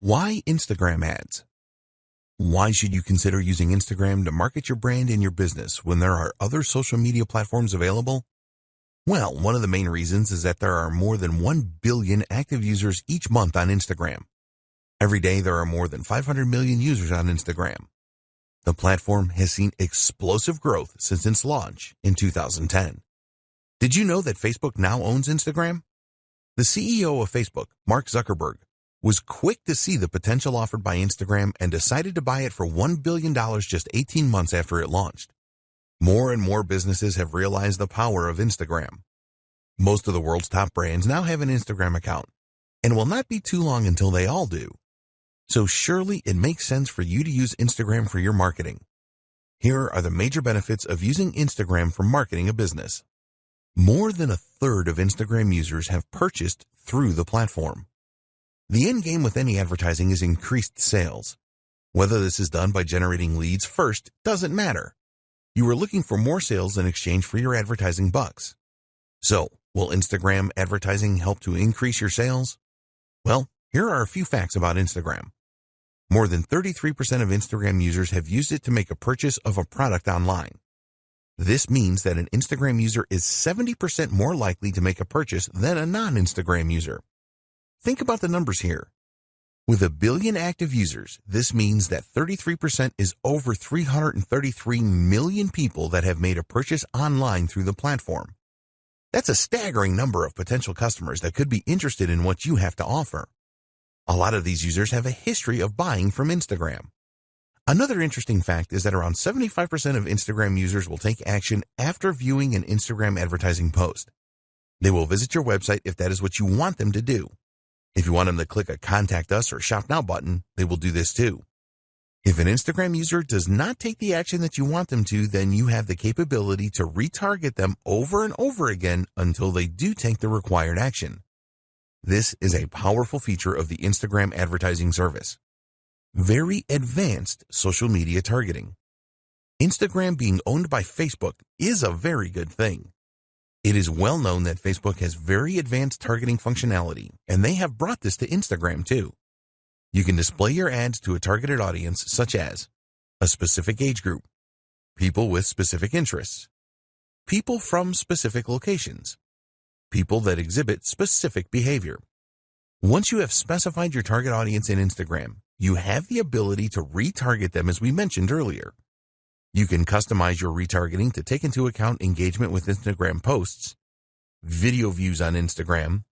Why Instagram ads? Why should you consider using Instagram to market your brand and your business when there are other social media platforms available? Well, one of the main reasons is that there are more than 1 billion active users each month on Instagram. Every day there are more than 500 million users on Instagram. The platform has seen explosive growth since its launch in 2010. Did you know that Facebook now owns Instagram? The CEO of Facebook, Mark Zuckerberg, was quick to see the potential offered by Instagram and decided to buy it for $1 billion just 18 months after it launched. More and more businesses have realized the power of Instagram. Most of the world's top brands now have an Instagram account, and it will not be too long until they all do. So surely it makes sense for you to use Instagram for your marketing. Here are the major benefits of using Instagram for marketing a business. More than a third of Instagram users have purchased through the platform. The end game with any advertising is increased sales. Whether this is done by generating leads first doesn't matter. You are looking for more sales in exchange for your advertising bucks. So, will Instagram advertising help to increase your sales? Well, here are a few facts about Instagram. More than 33% of Instagram users have used it to make a purchase of a product online. This means that an Instagram user is 70% more likely to make a purchase than a non-Instagram user. Think about the numbers here. With 1 billion active users, this means that 33% is over 333 million people that have made a purchase online through the platform. That's a staggering number of potential customers that could be interested in what you have to offer. A lot of these users have a history of buying from Instagram. Another interesting fact is that around 75% of Instagram users will take action after viewing an Instagram advertising post. They will visit your website if that is what you want them to do. If you want them to click a Contact Us or Shop Now button, they will do this too. If an Instagram user does not take the action that you want them to, then you have the capability to retarget them over and over again until they do take the required action. This is a powerful feature of the Instagram advertising service. Very advanced social media targeting. Instagram being owned by Facebook is a very good thing. It is well known that Facebook has very advanced targeting functionality, and they have brought this to Instagram too. You can display your ads to a targeted audience such as a specific age group, people with specific interests, people from specific locations, people that exhibit specific behavior. Once you have specified your target audience in Instagram, you have the ability to retarget them as we mentioned earlier. You can customize your retargeting to take into account engagement with Instagram posts, video views on Instagram,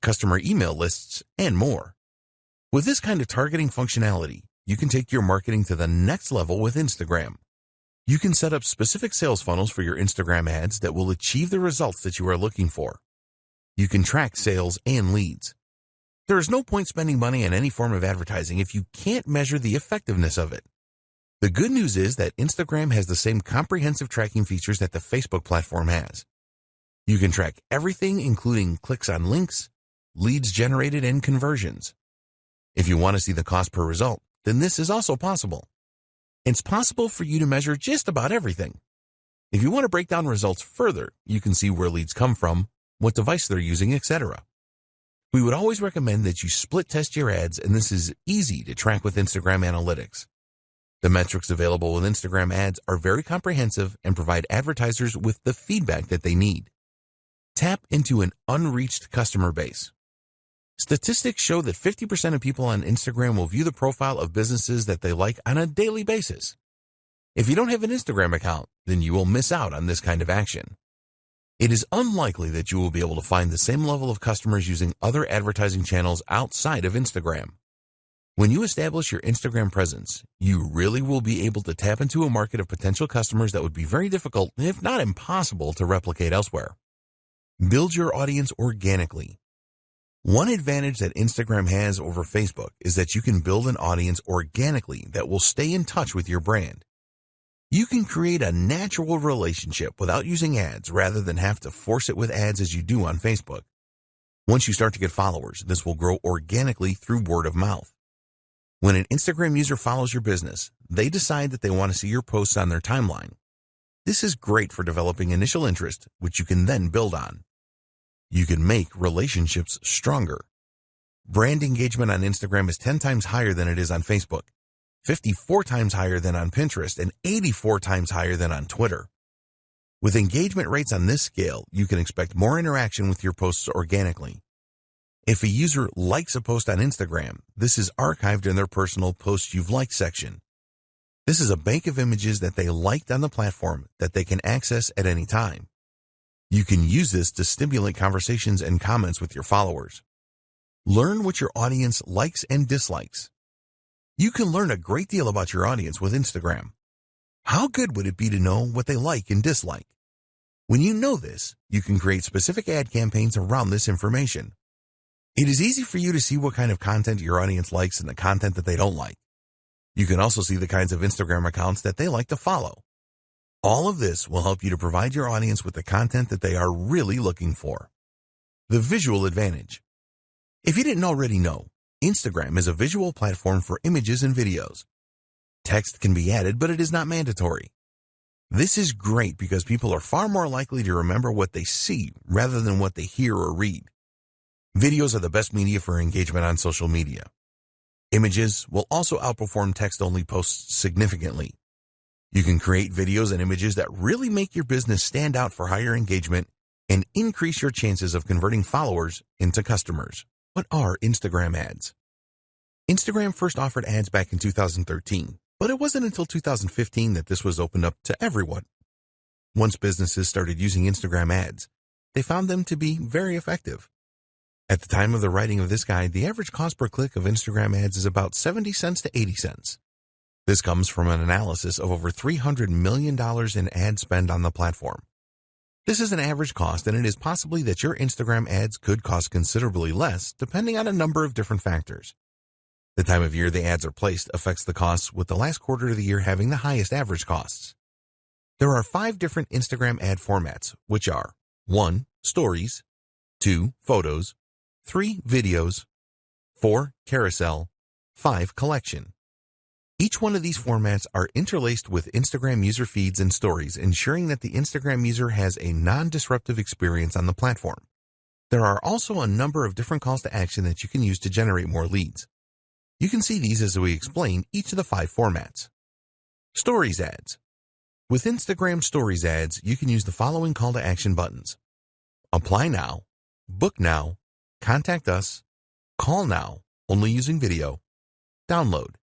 customer email lists, and more. With this kind of targeting functionality, you can take your marketing to the next level with Instagram. You can set up specific sales funnels for your Instagram ads that will achieve the results that you are looking for. You can track sales and leads. There is no point spending money on any form of advertising if you can't measure the effectiveness of it. The good news is that Instagram has the same comprehensive tracking features that the Facebook platform has. You can track everything including clicks on links, leads generated, and conversions. If you want to see the cost per result, then this is also possible. It's possible for you to measure just about everything. If you want to break down results further, you can see where leads come from, what device they're using, etc. We would always recommend that you split test your ads, and this is easy to track with Instagram Analytics. The metrics available with Instagram ads are very comprehensive and provide advertisers with the feedback that they need. Tap into an unreached customer base. Statistics show that 50% of people on Instagram will view the profile of businesses that they like on a daily basis. If you don't have an Instagram account, then you will miss out on this kind of action. It is unlikely that you will be able to find the same level of customers using other advertising channels outside of Instagram. When you establish your Instagram presence, you really will be able to tap into a market of potential customers that would be very difficult, if not impossible, to replicate elsewhere. Build your audience organically. One advantage that Instagram has over Facebook is that you can build an audience organically that will stay in touch with your brand. You can create a natural relationship without using ads rather than have to force it with ads as you do on Facebook. Once you start to get followers, this will grow organically through word of mouth. When an Instagram user follows your business, they decide that they want to see your posts on their timeline. This is great for developing initial interest, which you can then build on. You can make relationships stronger. Brand engagement on Instagram is 10 times higher than it is on Facebook, 54 times higher than on Pinterest, and 84 times higher than on Twitter. With engagement rates on this scale, you can expect more interaction with your posts organically. If a user likes a post on Instagram, this is archived in their personal Posts You've Liked section. This is a bank of images that they liked on the platform that they can access at any time. You can use this to stimulate conversations and comments with your followers. Learn what your audience likes and dislikes. You can learn a great deal about your audience with Instagram. How good would it be to know what they like and dislike? When you know this, you can create specific ad campaigns around this information. It is easy for you to see what kind of content your audience likes and the content that they don't like. You can also see the kinds of Instagram accounts that they like to follow. All of this will help you to provide your audience with the content that they are really looking for. The visual advantage. If you didn't already know, Instagram is a visual platform for images and videos. Text can be added, but it is not mandatory. This is great because people are far more likely to remember what they see rather than what they hear or read. Videos are the best media for engagement on social media. Images will also outperform text-only posts significantly. You can create videos and images that really make your business stand out for higher engagement and increase your chances of converting followers into customers. What are Instagram ads? Instagram first offered ads back in 2013, but it wasn't until 2015 that this was opened up to everyone. Once businesses started using Instagram ads, they found them to be very effective. At the time of the writing of this guide, the average cost per click of Instagram ads is about 70 cents to 80 cents. This comes from an analysis of over $300 million in ad spend on the platform. This is an average cost, and it is possibly that your Instagram ads could cost considerably less, depending on a number of different factors. The time of year the ads are placed affects the costs, with the last quarter of the year having the highest average costs. There are 5 different Instagram ad formats, which are 1. Stories, 2. Photos, 3. Videos, 4. Carousel, 5. Collection. Each one of these formats are interlaced with Instagram user feeds and stories, ensuring that the Instagram user has a non-disruptive experience on the platform. There are also a number of different calls to action that you can use to generate more leads. You can see these as we explain each of the 5 formats. Stories ads. With Instagram Stories ads, you can use the following call to action buttons: Apply now, Book now, Contact us, Call now, only using video, Download.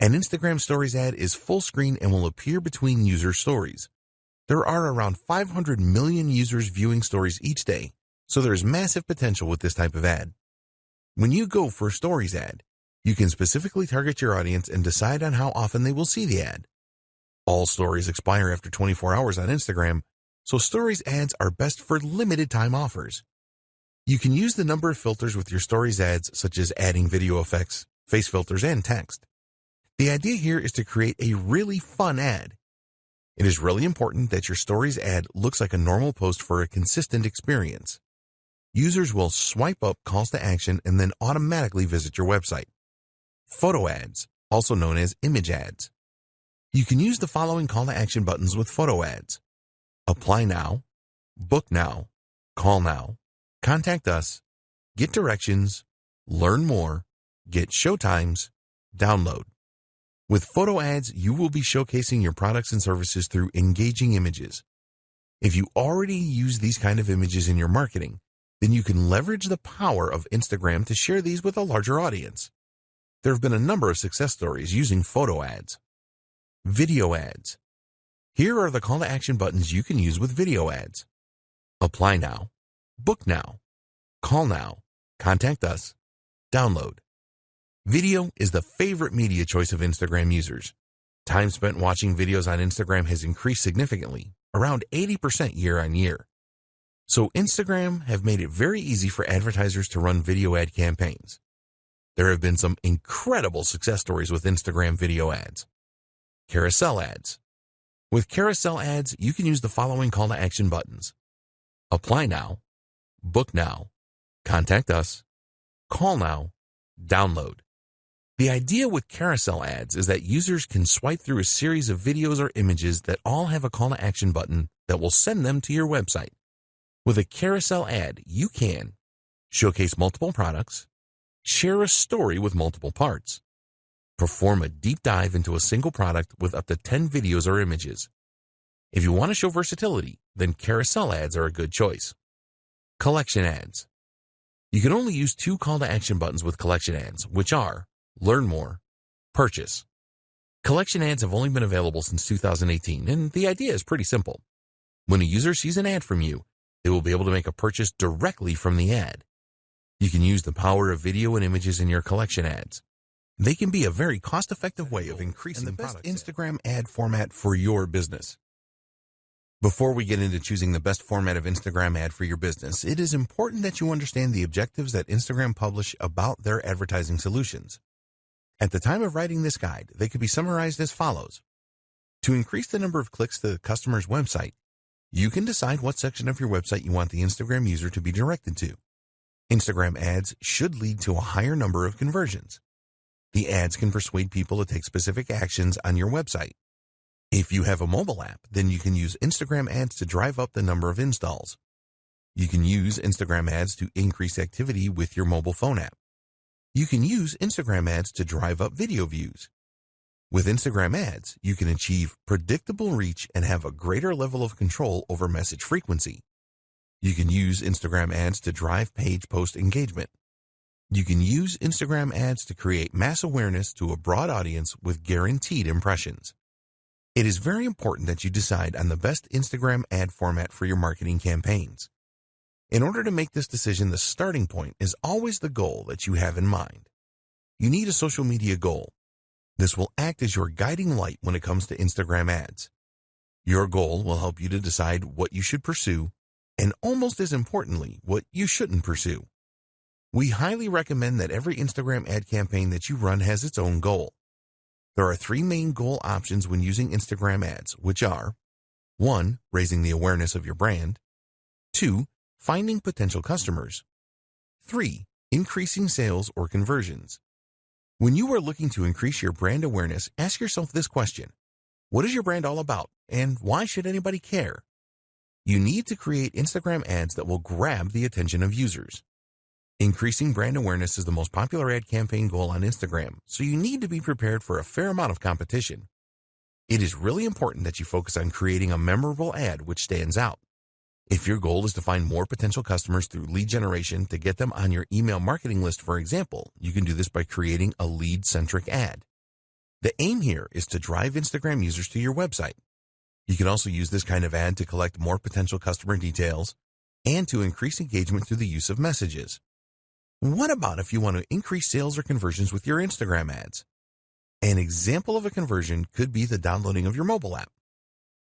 An Instagram Stories ad is full screen and will appear between user stories. There are around 500 million users viewing stories each day, so there is massive potential with this type of ad. When you go for a Stories ad, you can specifically target your audience and decide on how often they will see the ad. All stories expire after 24 hours on Instagram, so Stories ads are best for limited time offers. You can use the number of filters with your Stories ads, such as adding video effects, face filters, and text. The idea here is to create a really fun ad. It is really important that your Stories ad looks like a normal post for a consistent experience. Users will swipe up calls to action and then automatically visit your website. Photo ads, also known as image ads. You can use the following call to action buttons with photo ads: Apply now, Book now, Call now, Contact us, Get directions, Learn more, Get showtimes, Download. With photo ads, you will be showcasing your products and services through engaging images. If you already use these kind of images in your marketing, then you can leverage the power of Instagram to share these with a larger audience. There have been a number of success stories using photo ads. Video ads. Here are the call to action buttons you can use with video ads: Apply now, Book now, Call now, Contact us, Download. Video is the favorite media choice of Instagram users. Time spent watching videos on Instagram has increased significantly, around 80% year on year. So Instagram have made it very easy for advertisers to run video ad campaigns. There have been some incredible success stories with Instagram video ads. Carousel ads. With carousel ads, you can use the following call to action buttons: Apply now, Book now, Contact us, Call now, Download. The idea with carousel ads is that users can swipe through a series of videos or images that all have a call to action button that will send them to your website. With a carousel ad, you can showcase multiple products, Share a story with multiple parts. Perform a deep dive into a single product with up to 10 videos or images. If you want to show versatility, then carousel ads are a good choice. Collection ads. You can only use 2 call to action buttons with collection ads, which are Learn More, Purchase. Collection ads have only been available since 2018, and the idea is pretty simple. When a user sees an ad from you, they will be able to make a purchase directly from the ad. You can use the power of video and images in your collection ads. They can be a very cost-effective way of increasing the best Instagram ad format for your business. Before we get into choosing the best format of Instagram ad for your business, it is important that you understand the objectives that Instagram publish about their advertising solutions. At the time of writing this guide, they could be summarized as follows. To increase the number of clicks to the customer's website, you can decide what section of your website you want the Instagram user to be directed to. Instagram ads should lead to a higher number of conversions. The ads can persuade people to take specific actions on your website. If you have a mobile app, then you can use Instagram ads to drive up the number of installs. You can use Instagram ads to increase activity with your mobile phone app. You can use Instagram ads to drive up video views. With Instagram ads, you can achieve predictable reach and have a greater level of control over message frequency. You can use Instagram ads to drive page post engagement. You can use Instagram ads to create mass awareness to a broad audience with guaranteed impressions. It is very important that you decide on the best Instagram ad format for your marketing campaigns. In order to make this decision, the starting point is always the goal that you have in mind. You need a social media goal. This will act as your guiding light when it comes to Instagram ads. Your goal will help you to decide what you should pursue, and almost as importantly, what you shouldn't pursue. We highly recommend that every Instagram ad campaign that you run has its own goal. There are 3 main goal options when using Instagram ads, which are 1. Raising the awareness of your brand. 2. Finding potential customers. 3. Increasing sales or conversions. When you are looking to increase your brand awareness, ask yourself this question. What is your brand all about, and why should anybody care? You need to create Instagram ads that will grab the attention of users. Increasing brand awareness is the most popular ad campaign goal on Instagram, so you need to be prepared for a fair amount of competition. It is really important that you focus on creating a memorable ad which stands out. If your goal is to find more potential customers through lead generation to get them on your email marketing list, for example, you can do this by creating a lead-centric ad. The aim here is to drive Instagram users to your website. You can also use this kind of ad to collect more potential customer details and to increase engagement through the use of messages. What about if you want to increase sales or conversions with your Instagram ads? An example of a conversion could be the downloading of your mobile app.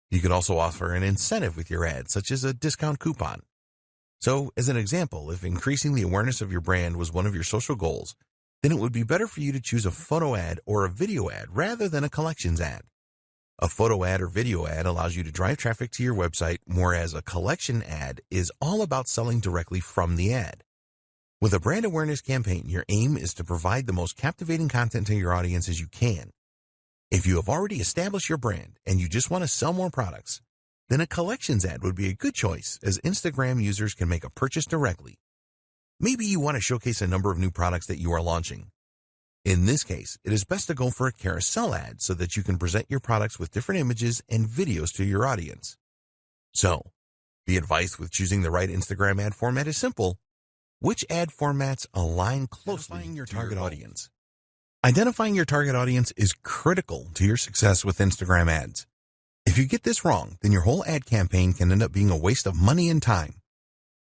You could also offer an incentive with your ad, such as a discount coupon. So, as an example, if increasing the awareness of your brand was one of your social goals, then it would be better for you to choose a photo ad or a video ad rather than a collections ad. A photo ad or video ad allows you to drive traffic to your website, whereas a collection ad is all about selling directly from the ad. With a brand awareness campaign, your aim is to provide the most captivating content to your audience as you can. If you have already established your brand and you just want to sell more products, then a collections ad would be a good choice as Instagram users can make a purchase directly. Maybe you want to showcase a number of new products that you are launching. In this case, it is best to go for a carousel ad so that you can present your products with different images and videos to your audience. So, the advice with choosing the right Instagram ad format is simple. Which ad formats align closely to your target audience? Identifying your target audience is critical to your success with Instagram ads. If you get this wrong, then your whole ad campaign can end up being a waste of money and time.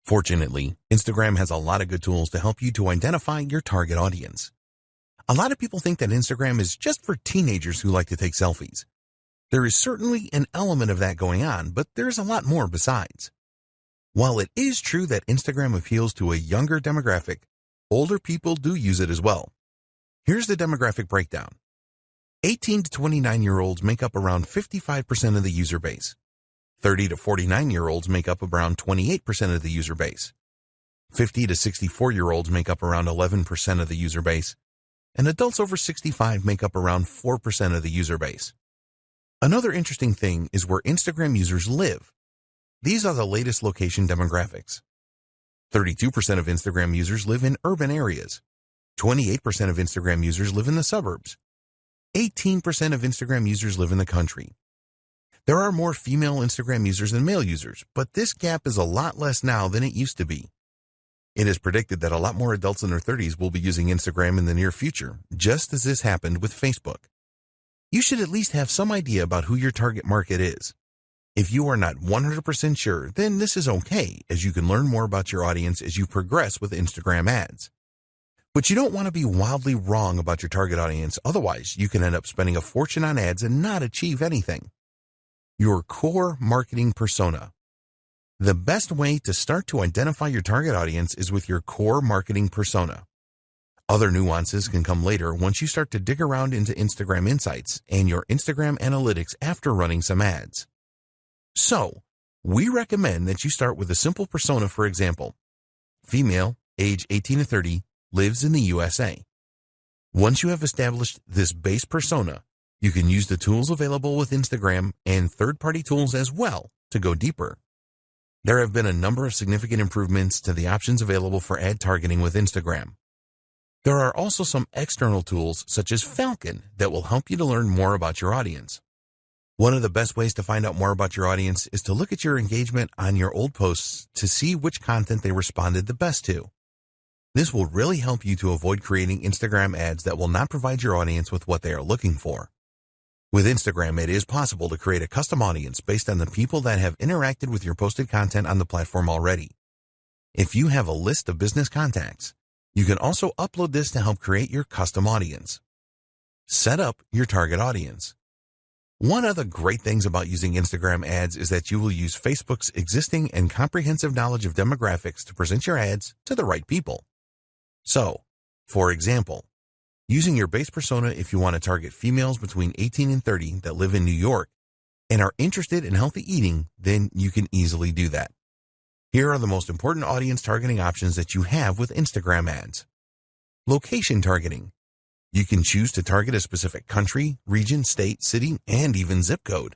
Fortunately, Instagram has a lot of good tools to help you to identify your target audience. A lot of people think that Instagram is just for teenagers who like to take selfies. There is certainly an element of that going on, but there's a lot more besides. While it is true that Instagram appeals to a younger demographic, older people do use it as well. Here's the demographic breakdown. 18 to 29-year-olds make up around 55% of the user base. 30 to 49-year-olds make up around 28% of the user base. 50 to 64-year-olds make up around 11% of the user base. And adults over 65 make up around 4% of the user base. Another interesting thing is where Instagram users live. These are the latest location demographics. 32% of Instagram users live in urban areas. 28% of Instagram users live in the suburbs. 18% of Instagram users live in the country. There are more female Instagram users than male users, but this gap is a lot less now than it used to be. It is predicted that a lot more adults in their 30s will be using Instagram in the near future, just as this happened with Facebook. You should at least have some idea about who your target market is. If you are not 100% sure, then this is okay, as you can learn more about your audience as you progress with Instagram ads. But you don't want to be wildly wrong about your target audience, otherwise you can end up spending a fortune on ads and not achieve anything. Your core marketing persona. The best way to start to identify your target audience is with your core marketing persona. Other nuances can come later once you start to dig around into Instagram Insights and your Instagram Analytics after running some ads. So, we recommend that you start with a simple persona. For example, female, age 18 to 30, lives in the USA. Once you have established this base persona, you can use the tools available with Instagram and third-party tools as well to go deeper. There have been a number of significant improvements to the options available for ad targeting with Instagram. There are also some external tools such as Falcon that will help you to learn more about your audience. One of the best ways to find out more about your audience is to look at your engagement on your old posts to see which content they responded the best to. This will really help you to avoid creating Instagram ads that will not provide your audience with what they are looking for. With Instagram, it is possible to create a custom audience based on the people that have interacted with your posted content on the platform already. If you have a list of business contacts, you can also upload this to help create your custom audience. Set up your target audience. One of the great things about using Instagram ads is that you will use Facebook's existing and comprehensive knowledge of demographics to present your ads to the right people. So, for example, using your base persona if you want to target females between 18 and 30 that live in New York and are interested in healthy eating, then you can easily do that. Here are the most important audience targeting options that you have with Instagram ads. Location targeting. You can choose to target a specific country, region, state, city, and even zip code.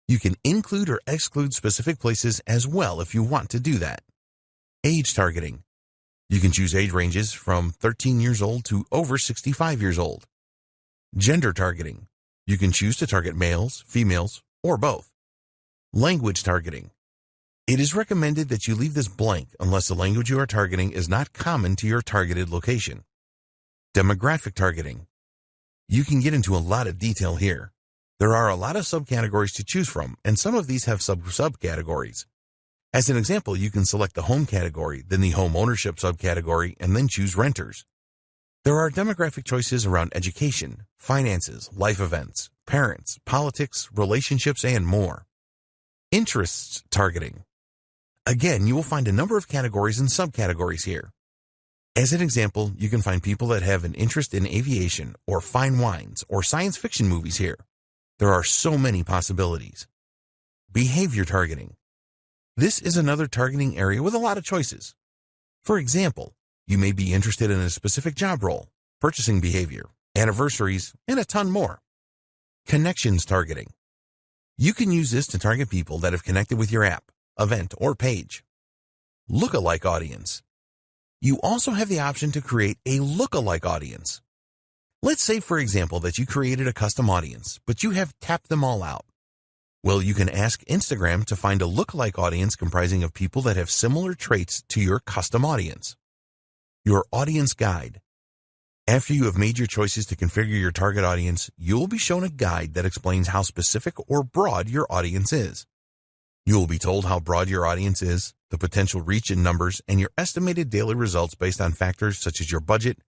You can include or exclude specific places as well if you want to do that. Age targeting. You can choose age ranges from 13 years old to over 65 years old. Gender targeting. You can choose to target males, females, or both. Language targeting. It is recommended that you leave this blank unless the language you are targeting is not common to your targeted location. Demographic targeting. You can get into a lot of detail here. There are a lot of subcategories to choose from, and some of these have subcategories. As an example, you can select the home category, then the home ownership subcategory, and then choose renters. There are demographic choices around education, finances, life events, parents, politics, relationships, and more. Interests targeting. Again, you will find a number of categories and subcategories here. As an example, you can find people that have an interest in aviation or fine wines or science fiction movies here. There are so many possibilities. Behavior targeting. This is another targeting area with a lot of choices. For example, you may be interested in a specific job role, purchasing behavior, anniversaries, and a ton more. Connections targeting. You can use this to target people that have connected with your app, event, or page. Lookalike audience. You also have the option to create a lookalike audience. Let's say, for example, that you created a custom audience, but you have tapped them all out. Well, you can ask Instagram to find a lookalike audience comprising of people that have similar traits to your custom audience. Your audience guide. After you have made your choices to configure your target audience, you will be shown a guide that explains how specific or broad your audience is. You will be told how broad your audience is, the potential reach in numbers, and your estimated daily results based on factors such as your budget,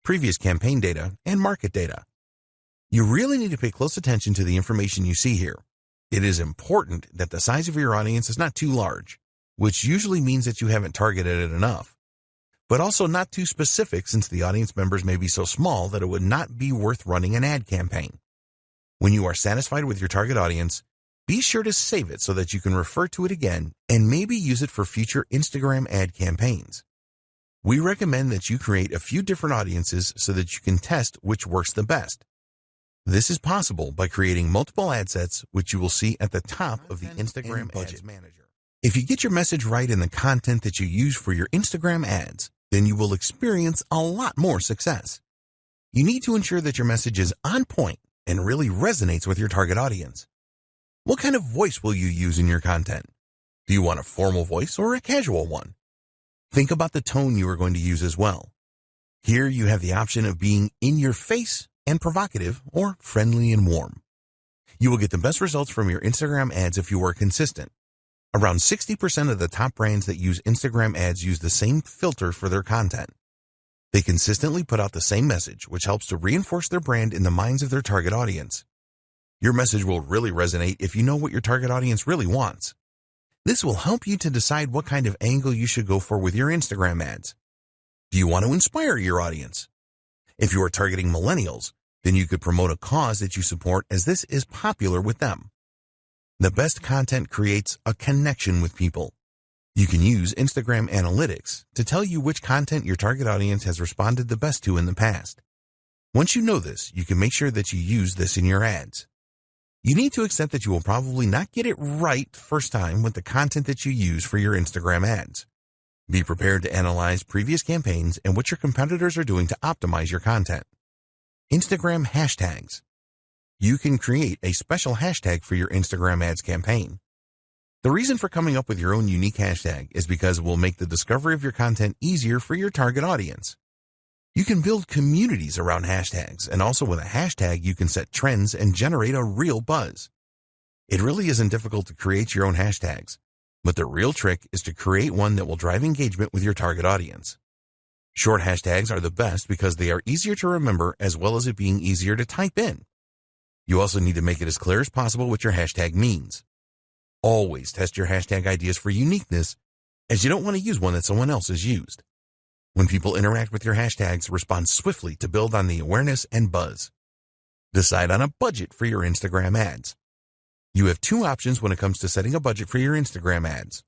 previous campaign data, and market data. You really need to pay close attention to the information you see here. It is important that the size of your audience is not too large, which usually means that you haven't targeted it enough, but also not too specific since the audience members may be so small that it would not be worth running an ad campaign. When you are satisfied with your target audience, be sure to save it so that you can refer to it again and maybe use it for future Instagram ad campaigns. We recommend that you create a few different audiences so that you can test which works the best. This is possible by creating multiple ad sets, which you will see at the top of the Instagram Ads Manager. If you get your message right in the content that you use for your Instagram ads, then you will experience a lot more success. You need to ensure that your message is on point and really resonates with your target audience. What kind of voice will you use in your content? Do you want a formal voice or a casual one? Think about the tone you are going to use as well. Here you have the option of being in your face and provocative or friendly and warm. You will get the best results from your Instagram ads if you are consistent. Around 60% of the top brands that use Instagram ads use the same filter for their content. They consistently put out the same message, which helps to reinforce their brand in the minds of their target audience. Your message will really resonate if you know what your target audience really wants. This will help you to decide what kind of angle you should go for with your Instagram ads. Do you want to inspire your audience? If you are targeting millennials, then you could promote a cause that you support, as this is popular with them. The best content creates a connection with people. You can use Instagram analytics to tell you which content your target audience has responded the best to in the past. Once you know this, you can make sure that you use this in your ads. You need to accept that you will probably not get it right first time with the content that you use for your Instagram ads. Be prepared to analyze previous campaigns and what your competitors are doing to optimize your content. Instagram hashtags. You can create a special hashtag for your Instagram ads campaign. The reason for coming up with your own unique hashtag is because it will make the discovery of your content easier for your target audience. You can build communities around hashtags, and also with a hashtag you can set trends and generate a real buzz. It really isn't difficult to create your own hashtags, but the real trick is to create one that will drive engagement with your target audience. Short hashtags are the best because they are easier to remember, as well as it being easier to type in. You also need to make it as clear as possible what your hashtag means. Always test your hashtag ideas for uniqueness, as you don't want to use one that someone else has used. When people interact with your hashtags, respond swiftly to build on the awareness and buzz. Decide on a budget for your Instagram ads. You have two options when it comes to setting a budget for your Instagram ads.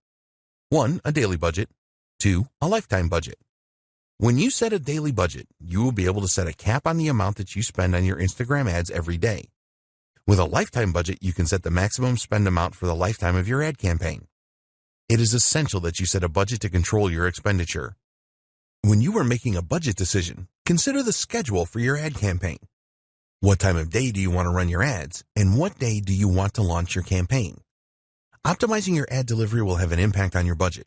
1, a daily budget. 2, a lifetime budget. When you set a daily budget, you will be able to set a cap on the amount that you spend on your Instagram ads every day. With a lifetime budget, you can set the maximum spend amount for the lifetime of your ad campaign. It is essential that you set a budget to control your expenditure. When you are making a budget decision, consider the schedule for your ad campaign. What time of day do you want to run your ads, and what day do you want to launch your campaign? Optimizing your ad delivery will have an impact on your budget.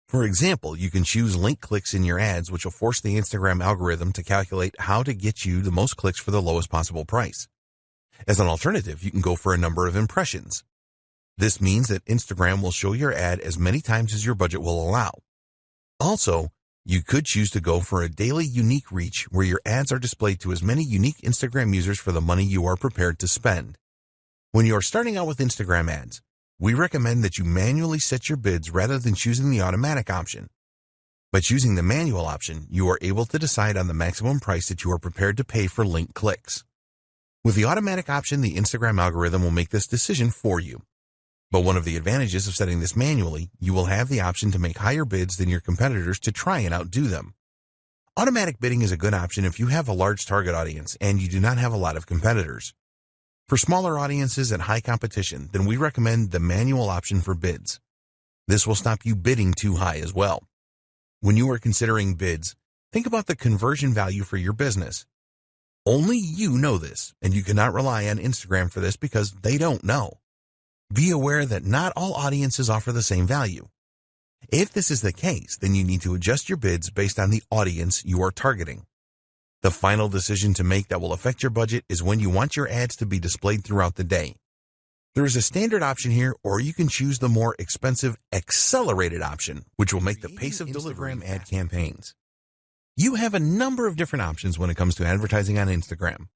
For example, you can choose link clicks in your ads, which will force the Instagram algorithm to calculate how to get you the most clicks for the lowest possible price. As an alternative, you can go for a number of impressions. This means that Instagram will show your ad as many times as your budget will allow. Also, you could choose to go for a daily unique reach, where your ads are displayed to as many unique Instagram users for the money you are prepared to spend. When you are starting out with Instagram ads, we recommend that you manually set your bids rather than choosing the automatic option. By choosing the manual option, you are able to decide on the maximum price that you are prepared to pay for link clicks. With the automatic option, the Instagram algorithm will make this decision for you. But one of the advantages of setting this manually, you will have the option to make higher bids than your competitors to try and outdo them. Automatic bidding is a good option if you have a large target audience and you do not have a lot of competitors. For smaller audiences and high competition, then we recommend the manual option for bids. This will stop you bidding too high as well. When you are considering bids, think about the conversion value for your business. Only you know this, and you cannot rely on Instagram for this because they don't know. Be aware that not all audiences offer the same value. If this is the case, then you need to adjust your bids based on the audience you are targeting. The final decision to make that will affect your budget is when you want your ads to be displayed throughout the day. There is a standard option here, or you can choose the more expensive accelerated option, which will make the pace of delivering ad campaigns. You have a number of different options when it comes to advertising on Instagram.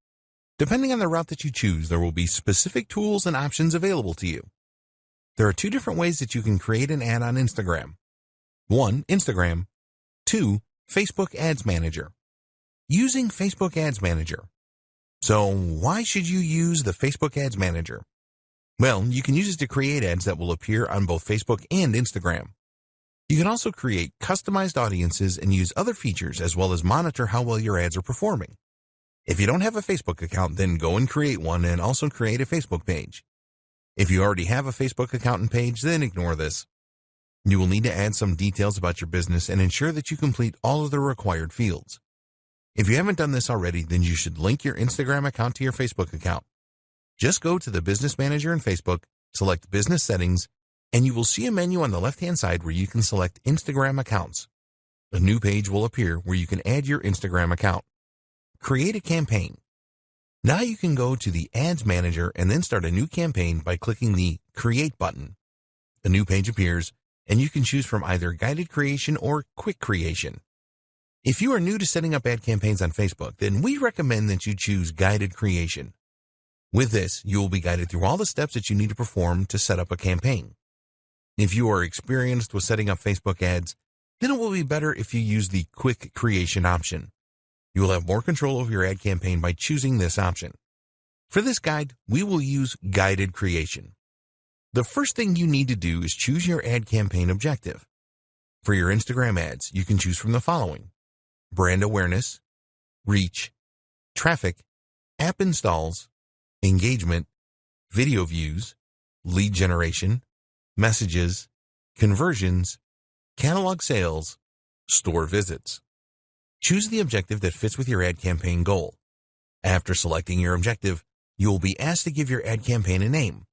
Depending on the route that you choose, there will be specific tools and options available to you. There are 2 different ways that you can create an ad on Instagram. 1, Instagram. 2, Facebook Ads Manager. Using Facebook Ads Manager. So why should you use the Facebook Ads Manager? Well, you can use it to create ads that will appear on both Facebook and Instagram. You can also create customized audiences and use other features, as well as monitor how well your ads are performing. If you don't have a Facebook account, then go and create one, and also create a Facebook page. If you already have a Facebook account and page, then ignore this. You will need to add some details about your business and ensure that you complete all of the required fields. If you haven't done this already, then you should link your Instagram account to your Facebook account. Just go to the Business Manager in Facebook, select Business Settings, and you will see a menu on the left-hand side where you can select Instagram accounts. A new page will appear where you can add your Instagram account. Create a campaign. Now you can go to the Ads Manager and then start a new campaign by clicking the Create button. A new page appears, and you can choose from either guided creation or quick creation. If you are new to setting up ad campaigns on Facebook, then we recommend that you choose guided creation. With this, you will be guided through all the steps that you need to perform to set up a campaign. If you are experienced with setting up Facebook ads, then it will be better if you use the quick creation option. You will have more control over your ad campaign by choosing this option. For this guide, we will use guided creation. The first thing you need to do is choose your ad campaign objective. For your Instagram ads, you can choose from the following: brand awareness, reach, traffic, app installs, engagement, video views, lead generation, messages, conversions, catalog sales, store visits. Choose the objective that fits with your ad campaign goal. After selecting your objective, you will be asked to give your ad campaign a name.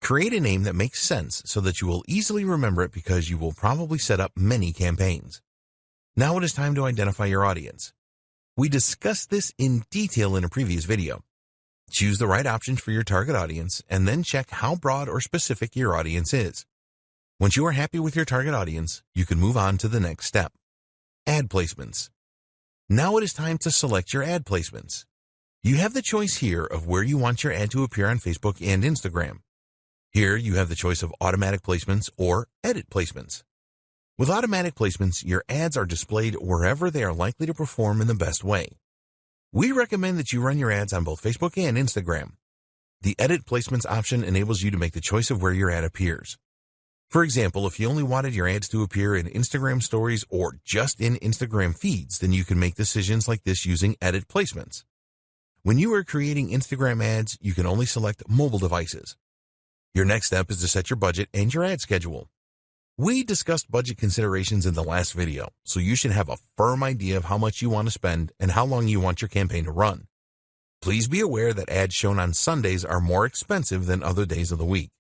Create a name that makes sense so that you will easily remember it because you will probably set up many campaigns. Now it is time to identify your audience. We discussed this in detail in a previous video. Choose the right options for your target audience and then check how broad or specific your audience is. Once you are happy with your target audience, you can move on to the next step: ad placements. Now it is time to select your ad placements. You have the choice here of where you want your ad to appear on Facebook and Instagram. Here you have the choice of automatic placements or edit placements. With automatic placements, your ads are displayed wherever they are likely to perform in the best way. We recommend that you run your ads on both Facebook and Instagram. The edit placements option enables you to make the choice of where your ad appears. For example, if you only wanted your ads to appear in Instagram stories or just in Instagram feeds, then you can make decisions like this using edit placements. When you are creating Instagram ads, you can only select mobile devices. Your next step is to set your budget and your ad schedule. We discussed budget considerations in the last video, so you should have a firm idea of how much you want to spend and how long you want your campaign to run. Please be aware that ads shown on Sundays are more expensive than other days of the week.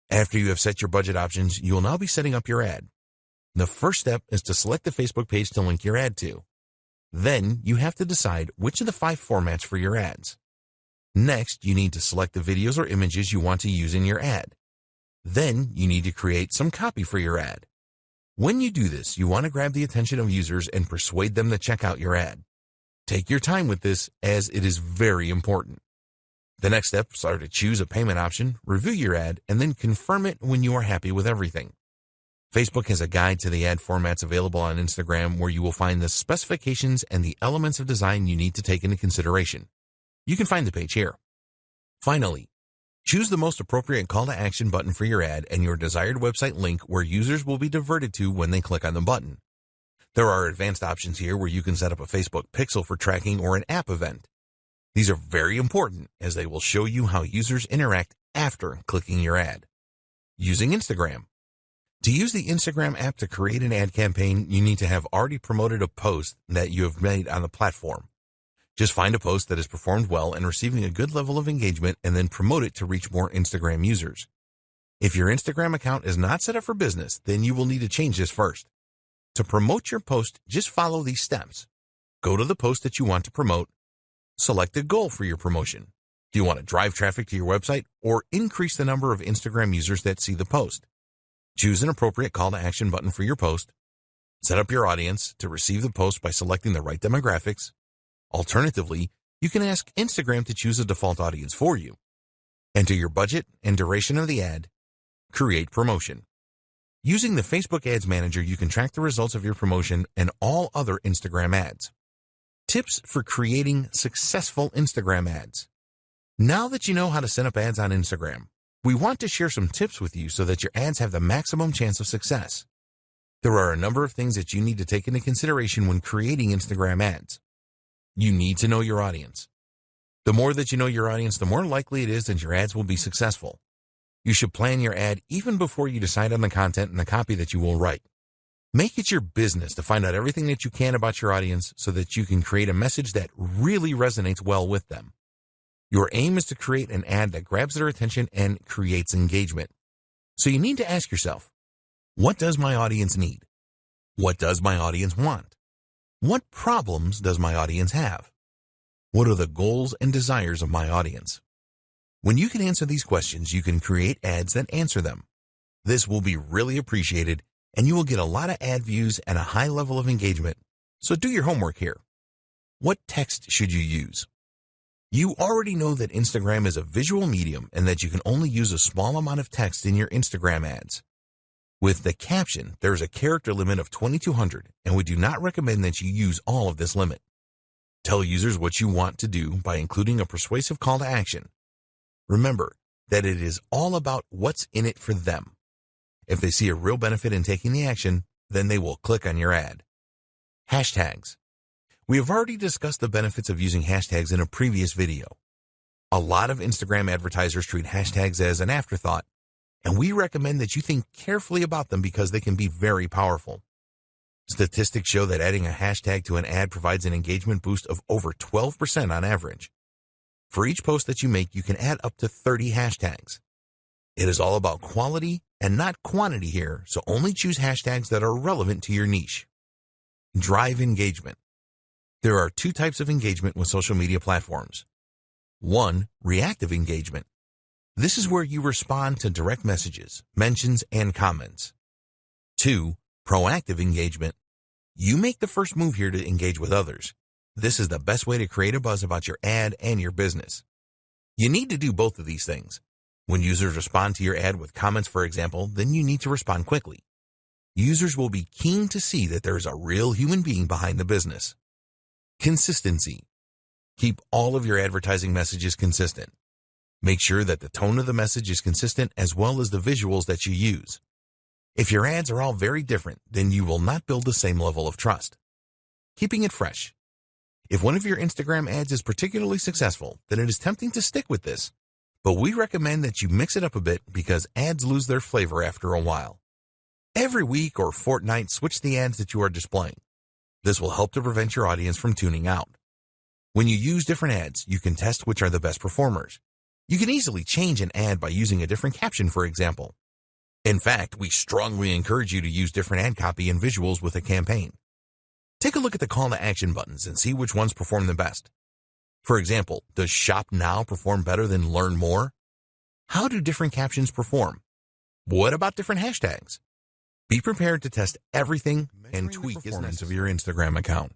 After you have set your budget options, you will now be setting up your ad. The first step is to select the Facebook page to link your ad to. Then you have to decide which of the 5 formats for your ads. Next, you need to select the videos or images you want to use in your ad. Then you need to create some copy for your ad. When you do this, you want to grab the attention of users and persuade them to check out your ad. Take your time with this, as it is very important. The next steps are to choose a payment option, review your ad, and then confirm it when you are happy with everything. Facebook has a guide to the ad formats available on Instagram where you will find the specifications and the elements of design you need to take into consideration. You can find the page here. Finally, choose the most appropriate call to action button for your ad and your desired website link where users will be diverted to when they click on the button. There are advanced options here where you can set up a Facebook pixel for tracking or an app event. These are very important as they will show you how users interact after clicking your ad. Using Instagram. To use the Instagram app to create an ad campaign, you need to have already promoted a post that you have made on the platform. Just find a post that has performed well and receiving a good level of engagement and then promote it to reach more Instagram users. If your Instagram account is not set up for business, then you will need to change this first. To promote your post, just follow these steps. Go to the post that you want to promote. Select a goal for your promotion. Do you want to drive traffic to your website or increase the number of Instagram users that see the post? Choose an appropriate call to action button for your post. Set up your audience to receive the post by selecting the right demographics. Alternatively, you can ask Instagram to choose a default audience for you. Enter your budget and duration of the ad. Create promotion. Using the Facebook Ads Manager, you can track the results of your promotion and all other Instagram ads. Tips for creating successful Instagram ads. Now that you know how to set up ads on Instagram, we want to share some tips with you so that your ads have the maximum chance of success. There are a number of things that you need to take into consideration when creating Instagram ads. You need to know your audience. The more that you know your audience, the more likely it is that your ads will be successful. You should plan your ad even before you decide on the content and the copy that you will write. Make it your business to find out everything that you can about your audience so that you can create a message that really resonates well with them. Your aim is to create an ad that grabs their attention and creates engagement. So you need to ask yourself, what does my audience need? What does my audience want? What problems does my audience have? What are the goals and desires of my audience? When you can answer these questions, you can create ads that answer them. This will be really appreciated, and you will get a lot of ad views and a high level of engagement. So do your homework here. What text should you use? You already know that Instagram is a visual medium and that you can only use a small amount of text in your Instagram ads. With the caption, there is a character limit of 2,200, and we do not recommend that you use all of this limit. Tell users what you want to do by including a persuasive call to action. Remember that it is all about what's in it for them. If they see a real benefit in taking the action, then they will click on your ad. Hashtags. We have already discussed the benefits of using hashtags in a previous video. A lot of Instagram advertisers treat hashtags as an afterthought, and we recommend that you think carefully about them because they can be very powerful. Statistics show that adding a hashtag to an ad provides an engagement boost of over 12% on average. For each post that you make, you can add up to 30 hashtags. It is all about quality and not quantity here, so only choose hashtags that are relevant to your niche. Drive engagement. There are two types of engagement with social media platforms. 1. Reactive engagement. This is where you respond to direct messages, mentions, and comments. 2. Proactive engagement. You make the first move here to engage with others. This is the best way to create a buzz about your ad and your business. You need to do both of these things. When users respond to your ad with comments, for example, then you need to respond quickly. Users will be keen to see that there is a real human being behind the business. Consistency. Keep all of your advertising messages consistent. Make sure that the tone of the message is consistent as well as the visuals that you use. If your ads are all very different, then you will not build the same level of trust. Keeping it fresh. If one of your Instagram ads is particularly successful, then it is tempting to stick with this. But we recommend that you mix it up a bit because ads lose their flavor after a while. Every week or fortnight, switch the ads that you are displaying. This will help to prevent your audience from tuning out. When you use different ads, you can test which are the best performers. You can easily change an ad by using a different caption, for example. In fact, we strongly encourage you to use different ad copy and visuals with a campaign. Take a look at the call to action buttons and see which ones perform the best. For example, does Shop Now perform better than Learn More? How do different captions perform? What about different hashtags? Be prepared to test everything and tweak the performance of your Instagram account.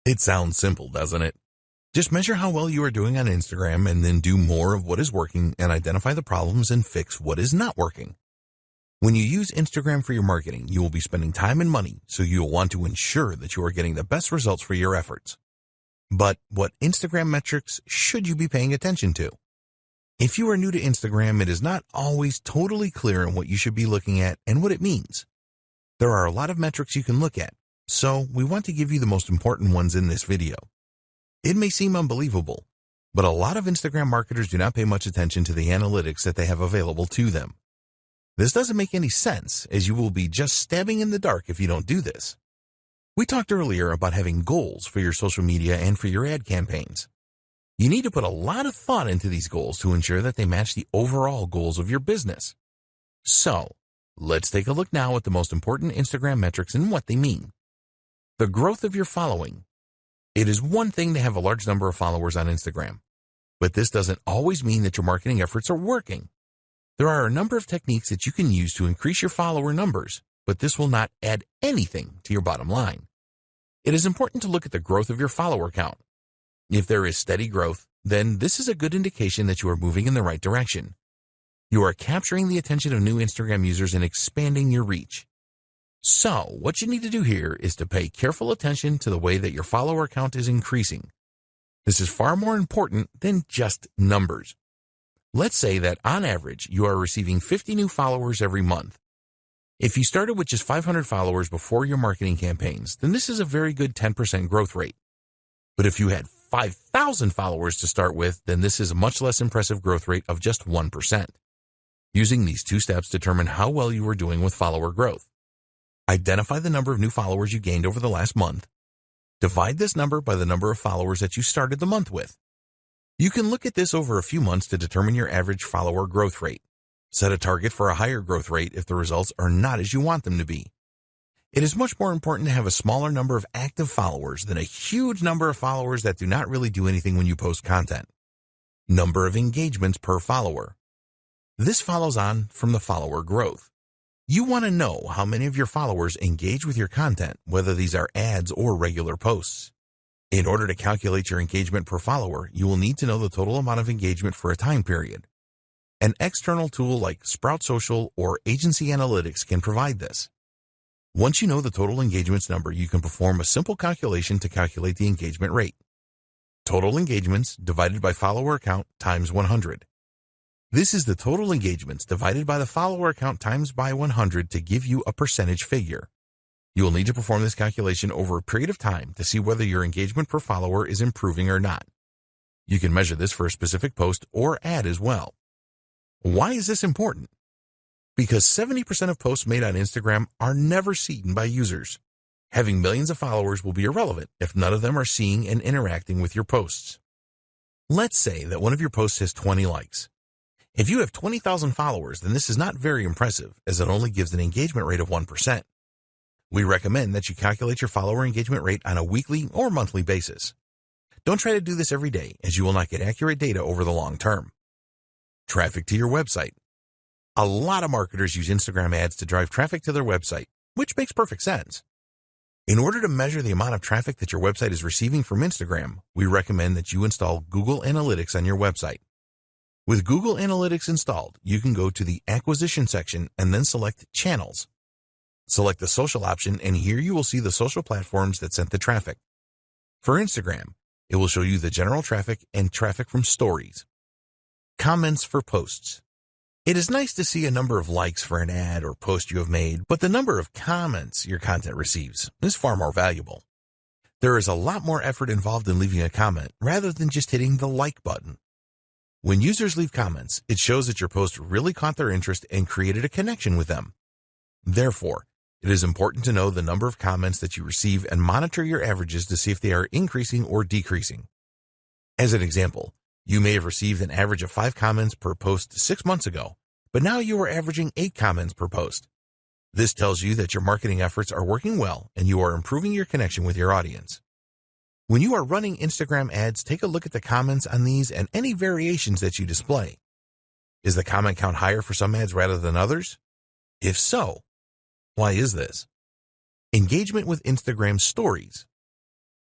It sounds simple, doesn't it? Just measure how well you are doing on Instagram and then do more of what is working and identify the problems and fix what is not working. When you use Instagram for your marketing, you will be spending time and money, so you will want to ensure that you are getting the best results for your efforts. But what Instagram metrics should you be paying attention to? If you are new to Instagram, it is not always totally clear on what you should be looking at and what it means. There are a lot of metrics you can look at, so we want to give you the most important ones in this video. It may seem unbelievable, but a lot of Instagram marketers do not pay much attention to the analytics that they have available to them. This doesn't make any sense, as you will be just stabbing in the dark if you don't do this. We talked earlier about having goals for your social media and for your ad campaigns. You need to put a lot of thought into these goals to ensure that they match the overall goals of your business. So, let's take a look now at the most important Instagram metrics and what they mean. The growth of your following. It is one thing to have a large number of followers on Instagram, but this doesn't always mean that your marketing efforts are working. There are a number of techniques that you can use to increase your follower numbers, but this will not add anything to your bottom line. It is important to look at the growth of your follower count. If there is steady growth, then this is a good indication that you are moving in the right direction. You are capturing the attention of new Instagram users and expanding your reach. So, what you need to do here is to pay careful attention to the way that your follower count is increasing. This is far more important than just numbers. Let's say that on average, you are receiving 50 new followers every month. If you started with just 500 followers before your marketing campaigns, then this is a very good 10% growth rate. But if you had 5,000 followers to start with, then this is a much less impressive growth rate of just 1%. Using these two steps determine how well you are doing with follower growth. Identify the number of new followers you gained over the last month. Divide this number by the number of followers that you started the month with. You can look at this over a few months to determine your average follower growth rate. Set a target for a higher growth rate if the results are not as you want them to be. It is much more important to have a smaller number of active followers than a huge number of followers that do not really do anything when you post content. Number of engagements per follower. This follows on from the follower growth. You want to know how many of your followers engage with your content, whether these are ads or regular posts. In order to calculate your engagement per follower, you will need to know the total amount of engagement for a time period. An external tool like Sprout Social or Agency Analytics can provide this. Once you know the total engagements number, you can perform a simple calculation to calculate the engagement rate. Total engagements divided by follower count times 100. This is the total engagements divided by the follower count times by 100 to give you a percentage figure. You will need to perform this calculation over a period of time to see whether your engagement per follower is improving or not. You can measure this for a specific post or ad as well. Why is this important? Because 70% of posts made on Instagram are never seen by users. Having millions of followers will be irrelevant if none of them are seeing and interacting with your posts. Let's say that one of your posts has 20 likes. If you have 20,000 followers, then this is not very impressive, as it only gives an engagement rate of 1%. We recommend that you calculate your follower engagement rate on a weekly or monthly basis. Don't try to do this every day, as you will not get accurate data over the long term. Traffic to your website. A lot of marketers use Instagram ads to drive traffic to their website, which makes perfect sense. In order to measure the amount of traffic that your website is receiving from Instagram, we recommend that you install Google Analytics on your website. With Google Analytics installed, you can go to the Acquisition section and then select Channels. Select the Social option, and here you will see the social platforms that sent the traffic. For Instagram, it will show you the general traffic and traffic from stories. Comments for posts. It is nice to see a number of likes for an ad or post you have made, but the number of comments your content receives is far more valuable. There is a lot more effort involved in leaving a comment rather than just hitting the like button. When users leave comments, it shows that your post really caught their interest and created a connection with them. Therefore, it is important to know the number of comments that you receive and monitor your averages to see if they are increasing or decreasing. As an example, you may have received an average of 5 comments per post 6 months ago, but now you are averaging 8 comments per post. This tells you that your marketing efforts are working well and you are improving your connection with your audience. When you are running Instagram ads, take a look at the comments on these and any variations that you display. Is the comment count higher for some ads rather than others? If so, why is this? Engagement with Instagram Stories.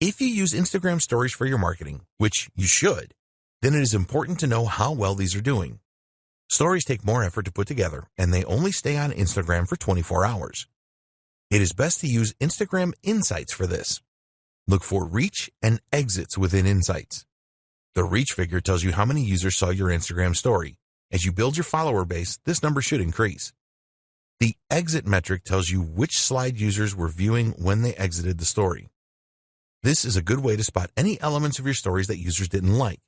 If you use Instagram Stories for your marketing, which you should, then it is important to know how well these are doing. Stories take more effort to put together, and they only stay on Instagram for 24 hours. It is best to use Instagram Insights for this. Look for reach and exits within Insights. The reach figure tells you how many users saw your Instagram story. As you build your follower base, this number should increase. The exit metric tells you which slide users were viewing when they exited the story. This is a good way to spot any elements of your stories that users didn't like.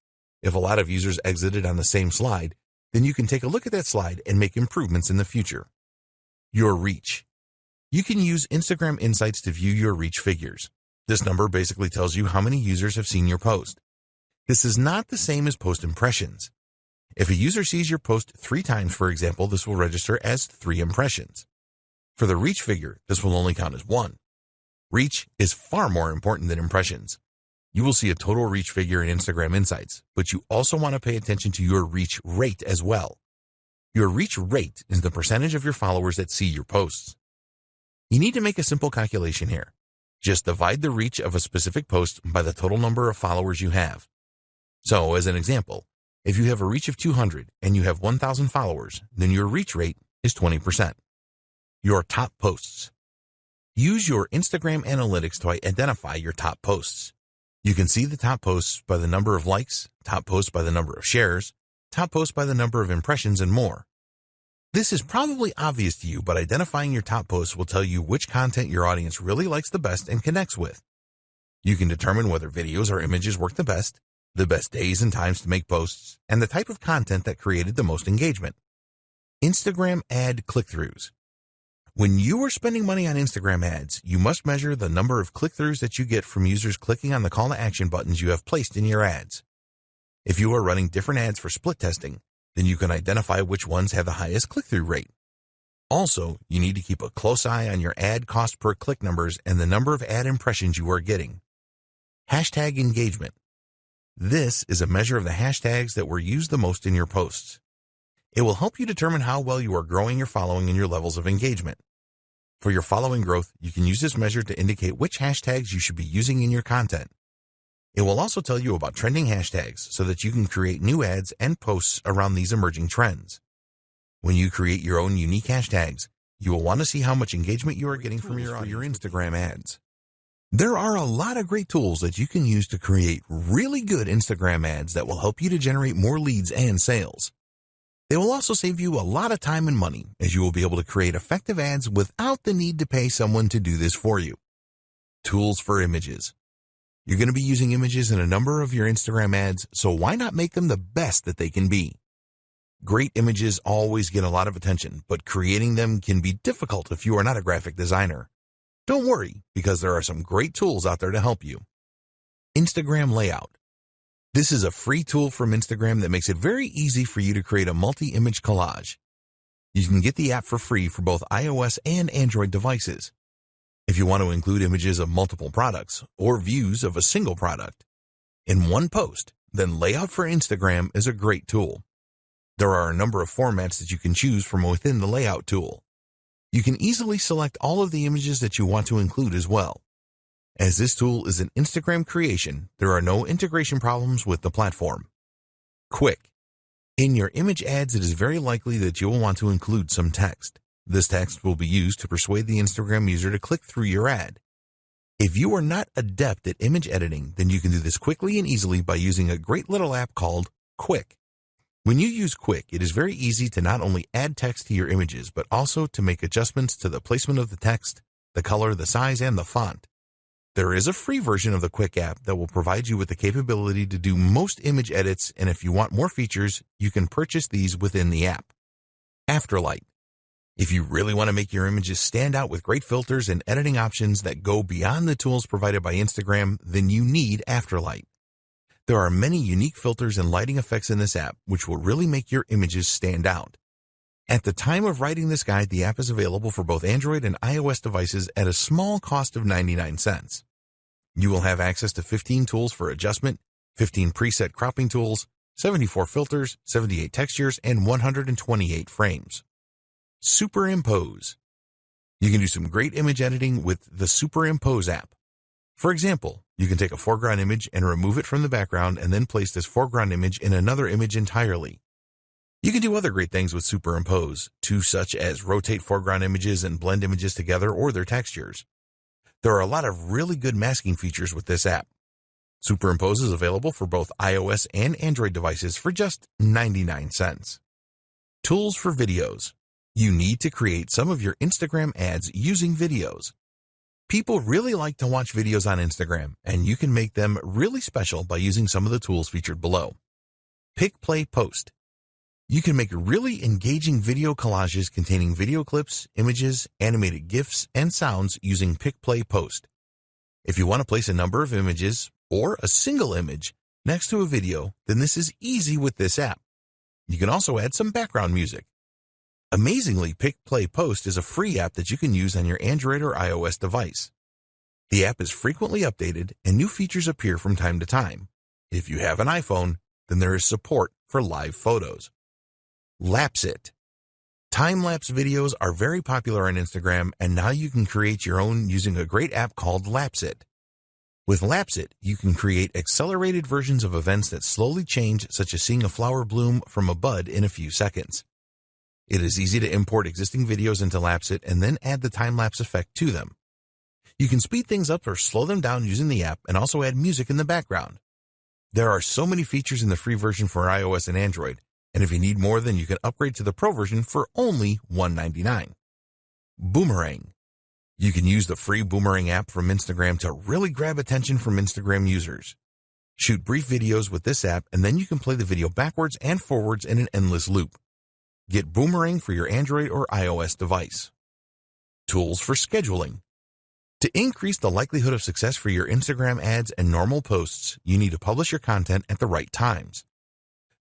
If a lot of users exited on the same slide, then you can take a look at that slide and make improvements in the future. Your reach. You can use Instagram Insights to view your reach figures. This number basically tells you how many users have seen your post. This is not the same as post impressions. If a user sees your post 3 times, for example, this will register as 3 impressions. For the reach figure, this will only count as 1. Reach is far more important than impressions. You will see a total reach figure in Instagram Insights, but you also want to pay attention to your reach rate as well. Your reach rate is the percentage of your followers that see your posts. You need to make a simple calculation here. Just divide the reach of a specific post by the total number of followers you have. So, as an example, if you have a reach of 200 and you have 1,000 followers, then your reach rate is 20%. Your top posts. Use your Instagram analytics to identify your top posts. You can see the top posts by the number of likes, top posts by the number of shares, top posts by the number of impressions, and more. This is probably obvious to you, but identifying your top posts will tell you which content your audience really likes the best and connects with. You can determine whether videos or images work the best days and times to make posts, and the type of content that created the most engagement. Instagram ad click-throughs. When you are spending money on Instagram ads, you must measure the number of click-throughs that you get from users clicking on the call to action buttons you have placed in your ads. If you are running different ads for split testing, then you can identify which ones have the highest click-through rate. Also, you need to keep a close eye on your ad cost per click numbers and the number of ad impressions you are getting. Hashtag engagement. This is a measure of the hashtags that were used the most in your posts. It will help you determine how well you are growing your following and your levels of engagement. For your following growth, you can use this measure to indicate which hashtags you should be using in your content. It will also tell you about trending hashtags so that you can create new ads and posts around these emerging trends. When you create your own unique hashtags, you will want to see how much engagement you are getting from your Instagram ads. There are a lot of great tools that you can use to create really good Instagram ads that will help you to generate more leads and sales. They will also save you a lot of time and money, as you will be able to create effective ads without the need to pay someone to do this for you. Tools for images. You're going to be using images in a number of your Instagram ads, so why not make them the best that they can be? Great images always get a lot of attention, but creating them can be difficult if you are not a graphic designer. Don't worry, because there are some great tools out there to help you. Instagram layout. This is a free tool from Instagram that makes it very easy for you to create a multi-image collage. You can get the app for free for both iOS and Android devices. If you want to include images of multiple products or views of a single product in one post, then Layout for Instagram is a great tool. There are a number of formats that you can choose from within the Layout tool. You can easily select all of the images that you want to include as well. As this tool is an Instagram creation, there are no integration problems with the platform. Quick. In your image ads, it is very likely that you will want to include some text. This text will be used to persuade the Instagram user to click through your ad. If you are not adept at image editing, then you can do this quickly and easily by using a great little app called Quick. When you use Quick, it is very easy to not only add text to your images, but also to make adjustments to the placement of the text, the color, the size, and the font. There is a free version of the Quick app that will provide you with the capability to do most image edits, and if you want more features, you can purchase these within the app. Afterlight. If you really want to make your images stand out with great filters and editing options that go beyond the tools provided by Instagram, then you need Afterlight. There are many unique filters and lighting effects in this app which will really make your images stand out. At the time of writing this guide, the app is available for both Android and iOS devices at a small cost of 99 cents. You will have access to 15 tools for adjustment, 15 preset cropping tools, 74 filters, 78 textures, and 128 frames. Superimpose. You can do some great image editing with the Superimpose app. For example, you can take a foreground image and remove it from the background and then place this foreground image in another image entirely. You can do other great things with Superimpose, too, such as rotate foreground images and blend images together or their textures. There are a lot of really good masking features with this app. Superimpose is available for both iOS and Android devices for just 99 cents. Tools for videos. You need to create some of your Instagram ads using videos. People really like to watch videos on Instagram, and you can make them really special by using some of the tools featured below. Pick, Play, Post. You can make really engaging video collages containing video clips, images, animated GIFs, and sounds using Pick, Play, Post. If you want to place a number of images, or a single image, next to a video, then this is easy with this app. You can also add some background music. Amazingly, Pick, Play, Post is a free app that you can use on your Android or iOS device. The app is frequently updated, and new features appear from time to time. If you have an iPhone, then there is support for live photos. Lapse It. Time-lapse videos are very popular on Instagram, and now you can create your own using a great app called Lapse It. With Lapse It, you can create accelerated versions of events that slowly change, such as seeing a flower bloom from a bud in a few seconds. It is easy to import existing videos into Lapse It and then add the time-lapse effect to them. You can speed things up or slow them down using the app and also add music in the background. There are so many features in the free version for iOS and Android, and if you need more, then you can upgrade to the Pro version for only $1.99. Boomerang. You can use the free Boomerang app from Instagram to really grab attention from Instagram users. Shoot brief videos with this app, and then you can play the video backwards and forwards in an endless loop. Get Boomerang for your Android or iOS device. Tools for scheduling. To increase the likelihood of success for your Instagram ads and normal posts, you need to publish your content at the right times.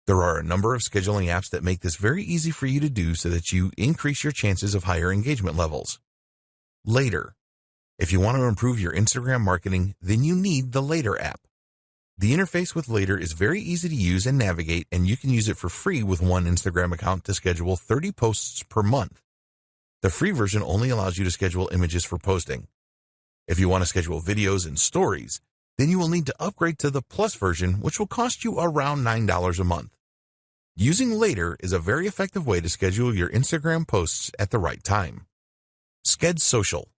There are a number of scheduling apps that make this very easy for you to do so that you increase your chances of higher engagement levels. Later. If you want to improve your Instagram marketing, then you need the Later app. The interface with Later is very easy to use and navigate, and you can use it for free with one Instagram account to schedule 30 posts per month. The free version only allows you to schedule images for posting. If you want to schedule videos and stories, then you will need to upgrade to the Plus version, which will cost you around $9 a month. Using Later is a very effective way to schedule your Instagram posts at the right time. Sked Social.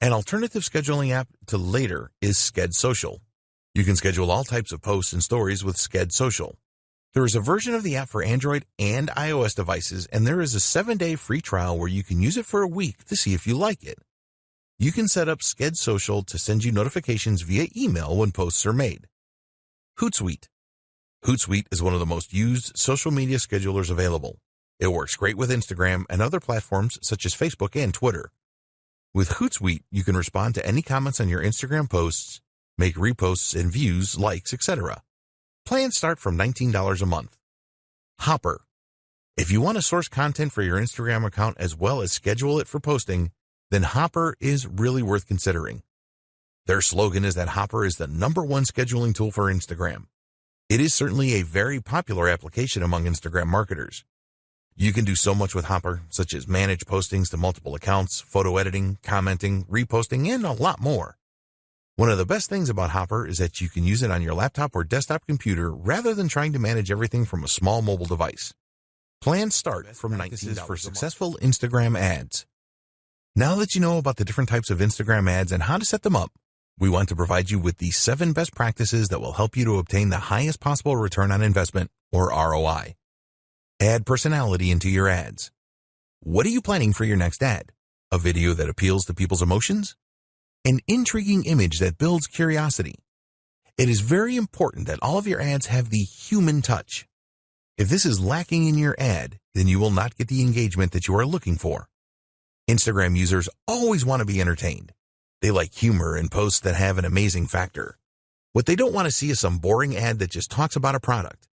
An alternative scheduling app to Later is Sked Social. You can schedule all types of posts and stories with Sked Social. There is a version of the app for Android and iOS devices, and there is a 7-day free trial where you can use it for a week to see if you like it. You can set up Sked Social to send you notifications via email when posts are made. Hootsuite. Hootsuite is one of the most used social media schedulers available. It works great with Instagram and other platforms such as Facebook and Twitter. With Hootsuite, you can respond to any comments on your Instagram posts, make reposts and views, likes, etc. Plans start from $19 a month. Hopper. If you want to source content for your Instagram account as well as schedule it for posting, then Hopper is really worth considering. Their slogan is that Hopper is the #1 scheduling tool for Instagram. It is certainly a very popular application among Instagram marketers. You can do so much with Hopper, such as manage postings to multiple accounts, photo editing, commenting, reposting, and a lot more. One of the best things about Hopper is that you can use it on your laptop or desktop computer rather than trying to manage everything from a small mobile device. Plans start from $19 for successful Instagram ads. Now that you know about the different types of Instagram ads and how to set them up, we want to provide you with the 7 best practices that will help you to obtain the highest possible return on investment, or ROI. Add personality into your ads. What are you planning for your next ad? A video that appeals to people's emotions? An intriguing image that builds curiosity? It is very important that all of your ads have the human touch. If this is lacking in your ad, then you will not get the engagement that you are looking for. Instagram users always want to be entertained. They like humor and posts that have an amazing factor. What they don't want to see is some boring ad that just talks about a product.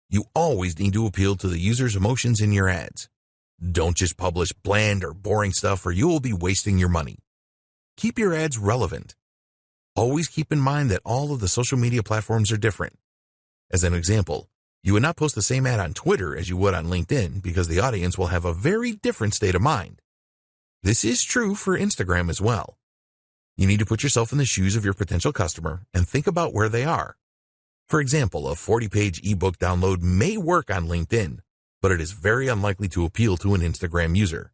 You always need to appeal to the user's emotions in your ads. Don't just publish bland or boring stuff or you will be wasting your money. Keep your ads relevant. Always keep in mind that all of the social media platforms are different. As an example, you would not post the same ad on Twitter as you would on LinkedIn because the audience will have a very different state of mind. This is true for Instagram as well. You need to put yourself in the shoes of your potential customer and think about where they are. For example, a 40-page ebook download may work on LinkedIn, but it is very unlikely to appeal to an Instagram user.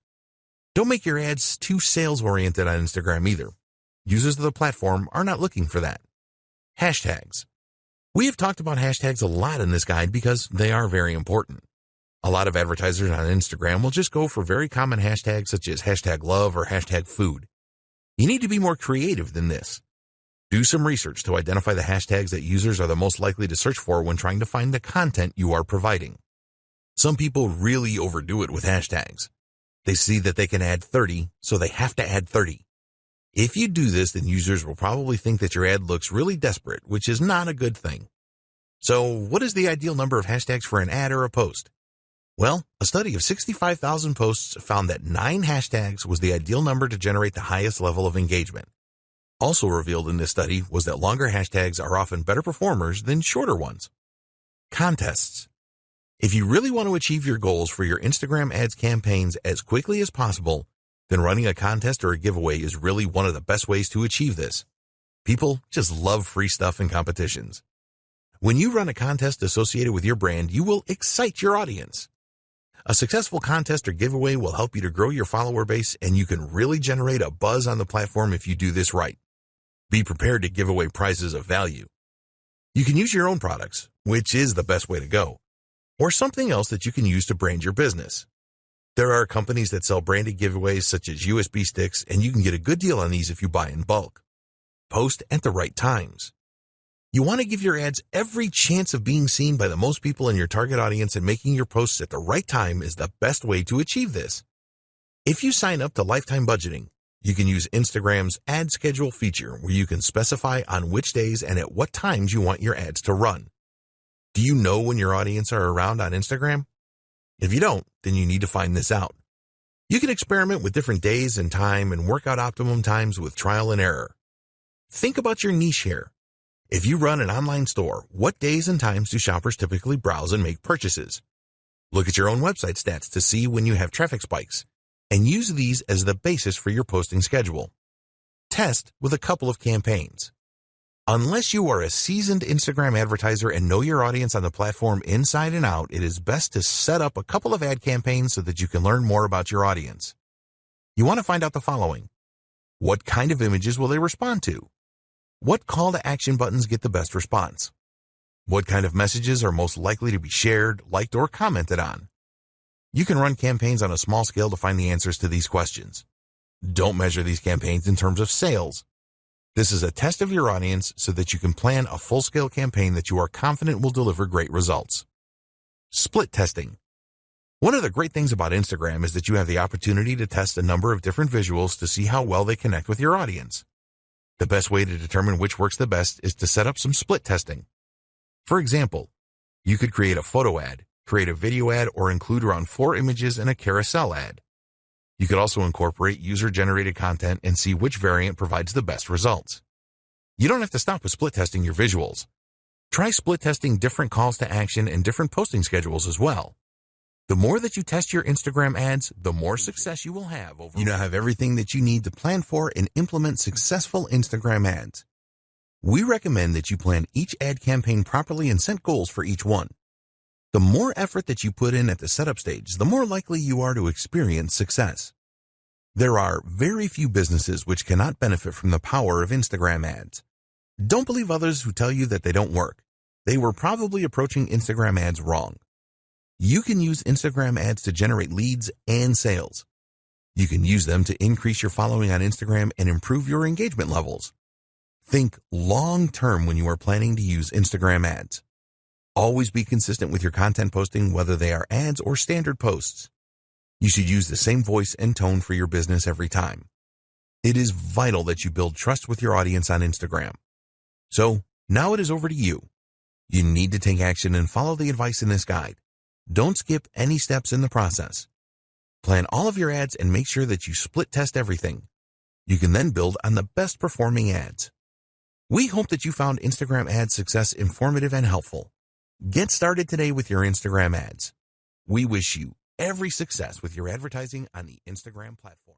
Don't make your ads too sales-oriented on Instagram either. Users of the platform are not looking for that. Hashtags. We have talked about hashtags a lot in this guide because they are very important. A lot of advertisers on Instagram will just go for very common hashtags such as #love or #food. You need to be more creative than this. Do some research to identify the hashtags that users are the most likely to search for when trying to find the content you are providing. Some people really overdo it with hashtags. They see that they can add 30, so they have to add 30. If you do this, then users will probably think that your ad looks really desperate, which is not a good thing. So, what is the ideal number of hashtags for an ad or a post? Well, a study of 65,000 posts found that 9 hashtags was the ideal number to generate the highest level of engagement. Also revealed in this study was that longer hashtags are often better performers than shorter ones. Contests. If you really want to achieve your goals for your Instagram ads campaigns as quickly as possible, then running a contest or a giveaway is really one of the best ways to achieve this. People just love free stuff and competitions. When you run a contest associated with your brand, you will excite your audience. A successful contest or giveaway will help you to grow your follower base, and you can really generate a buzz on the platform if you do this right. Be prepared to give away prizes of value. You can use your own products, which is the best way to go, or something else that you can use to brand your business. There are companies that sell branded giveaways such as USB sticks, and you can get a good deal on these if you buy in bulk. Post at the right times. You want to give your ads every chance of being seen by the most people in your target audience, and making your posts at the right time is the best way to achieve this. If you sign up to lifetime budgeting, you can use Instagram's ad schedule feature, where you can specify on which days and at what times you want your ads to run. Do you know when your audience are around on Instagram? If you don't, then you need to find this out. You can experiment with different days and time and work out optimum times with trial and error. Think about your niche here. If you run an online store, what days and times do shoppers typically browse and make purchases? Look at your own website stats to see when you have traffic spikes, and use these as the basis for your posting schedule. Test with a couple of campaigns. Unless you are a seasoned Instagram advertiser and know your audience on the platform inside and out, it is best to set up a couple of ad campaigns so that you can learn more about your audience. You want to find out the following. What kind of images will they respond to? What call to action buttons get the best response? What kind of messages are most likely to be shared, liked, or commented on? You can run campaigns on a small scale to find the answers to these questions. Don't measure these campaigns in terms of sales. This is a test of your audience so that you can plan a full-scale campaign that you are confident will deliver great results. Split testing. One of the great things about Instagram is that you have the opportunity to test a number of different visuals to see how well they connect with your audience. The best way to determine which works the best is to set up some split testing. For example, you could create a photo ad, create a video ad, or include around 4 images in a carousel ad. You could also incorporate user-generated content and see which variant provides the best results. You don't have to stop with split testing your visuals. Try split testing different calls to action and different posting schedules as well. The more that you test your Instagram ads, the more success you will have. You now have everything that you need to plan for and implement successful Instagram ads. We recommend that you plan each ad campaign properly and set goals for each one. The more effort that you put in at the setup stage, the more likely you are to experience success. There are very few businesses which cannot benefit from the power of Instagram ads. Don't believe others who tell you that they don't work. They were probably approaching Instagram ads wrong. You can use Instagram ads to generate leads and sales. You can use them to increase your following on Instagram and improve your engagement levels. Think long-term when you are planning to use Instagram ads. Always be consistent with your content posting, whether they are ads or standard posts. You should use the same voice and tone for your business every time. It is vital that you build trust with your audience on Instagram. So, now it is over to you. You need to take action and follow the advice in this guide. Don't skip any steps in the process. Plan all of your ads and make sure that you split test everything. You can then build on the best performing ads. We hope that you found Instagram ad success informative and helpful. Get started today with your Instagram ads. We wish you every success with your advertising on the Instagram platform.